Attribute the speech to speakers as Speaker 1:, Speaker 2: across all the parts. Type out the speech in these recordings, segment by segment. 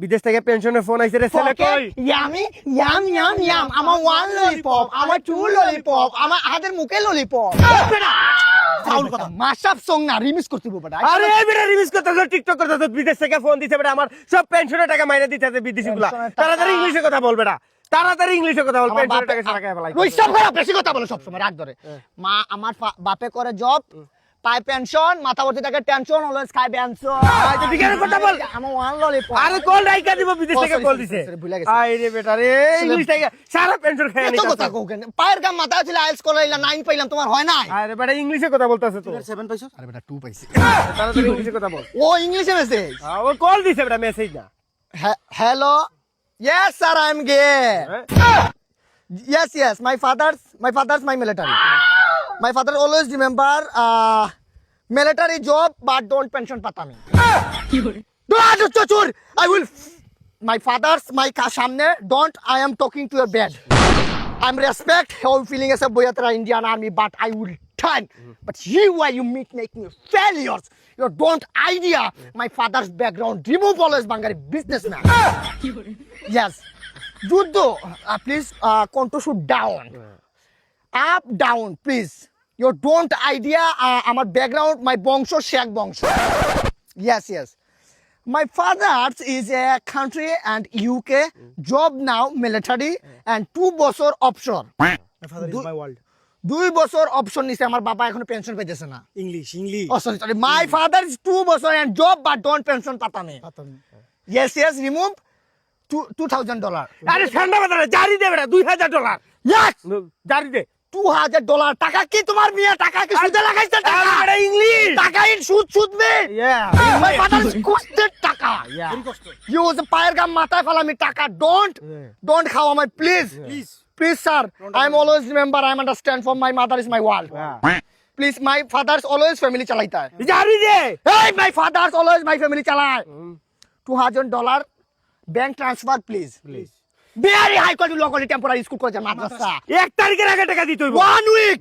Speaker 1: বিদেশ থেকে পেনশনের ফোন আইছে রে ছেলে কই
Speaker 2: ইয়ামি ইয়াম ইয়াম ইয়াম আমার ওয়ান ললিপপ আমার টু ললিপপ আমার হাতের মুখে ললিপপ ফাউল কথা মাশআপ সং না রিমিক্স করতে হবে বেটা
Speaker 1: আরে এই বেটা রিমিক্স করতেছ টিকটক করতেছ বিদেশ থেকে ফোন দিছে বেটা আমার সব পেনশনের টাকা মাইনে দিতেছে বিদেশিগুলা তাড়াতাড়ি ইংলিশে কথা বল বেটা তাড়াতাড়ি ইংলিশে কথা বল পেনশনের টাকা সারা ফেলাই
Speaker 2: ওই সব খারাপ বেশি কথা বলে সব সময় রাগ ধরে মা আমার বাপে করে জব পাই পেনশন মাথা ভর্তি থাকে টেনশন অলওয়েজ খাই পেনশন
Speaker 1: আই তো ঠিক আছে কথা বল
Speaker 2: আমার ওয়ান ললিপপ
Speaker 1: আরে কল রাইকা দিব বিদেশ থেকে কল দিছে আই রে বেটা রে ইংলিশ থেকে সারা পেনশন খেয়ে
Speaker 2: এত
Speaker 1: নিতে
Speaker 2: কথা কও কেন পায়ের গাম মাথা ছিল আইএলটিএস করাইলা 9 পাইলাম তোমার হয় নাই
Speaker 1: আরে বেটা ইংলিশে কথা বলতাছে তো
Speaker 2: 7 পাইছো আরে বেটা 2 পাইছি
Speaker 1: তাড়াতাড়ি ইংলিশে কথা বল
Speaker 2: ও ইংলিশে মেসেজ
Speaker 1: ও কল দিছে বেটা মেসেজ না
Speaker 2: hello yes sir I'm gay yes my father's my military my father always remember military job but don't pension patami chur I will my father's my samne don't I am talking to your bed I'm respect how feeling as a boyatra Indian army but I will turn but you make me failures you don't idea my father's background remove always bangari businessman yes Juddo please control shoot down up down please you don't idea আমার background my bongsho sheikh bongsho yes my father is a country and UK job now military and 2 বছর offshore
Speaker 1: my father is my world
Speaker 2: 2 বছর option নিছে আমার বাবা এখনো pension পাইতেছে না
Speaker 1: English
Speaker 2: oh sorry my father is 2 বছর and job but don't pension patame yes remove $2,000
Speaker 1: আরে ঠান্ডা মাথা জারি দে বেটা $2,000
Speaker 2: yes
Speaker 1: জারি দে
Speaker 2: $2,000 টাকা কি তোমার মিয়া টাকা কি সুদে লাগাইছে টাকা
Speaker 1: আরে বেটা ইংলিশ
Speaker 2: টাকা ইন সুদ মে my father is কষ্টের টাকা use পায়ের গাম মাথায় ফেলামি টাকা don't খাওয়া my please sir I'm always remember I'm understand from my mother is my world please my father's always family chalaita hai
Speaker 1: জারি দে
Speaker 2: hey my father's always my family chalay $2,000 bank transfer please very high quality low quality temporary school college madrasa
Speaker 1: 1 তারিখের আগে টাকা দিতে হইব
Speaker 2: 1 week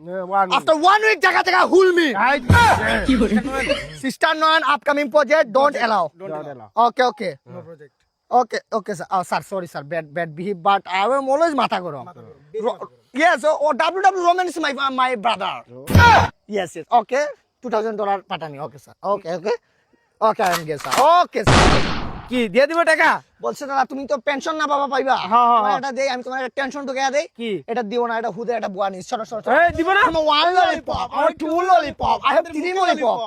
Speaker 2: after 1 week jaga hull me sister non upcoming project don't allow okay
Speaker 1: no project
Speaker 2: okay sir sir sorry sir bad behave but I am always mata goro yes ww romance is my brother yes okay $2,000 patami okay sir okay I am good sir okay sir
Speaker 1: কি দিয়ে দিব টাকা
Speaker 2: বলছ না তুমি তো pension না বাবা পাইবা এটা দেই আমি তোমার টেনশন তো কেয়া দেই
Speaker 1: কি
Speaker 2: এটা দিও না এটা হুদে এটা বুয়া নি সর
Speaker 1: এই দিব না
Speaker 2: আমার ওয়ান ললিপপ আমার two lollipop I have 3 lollipop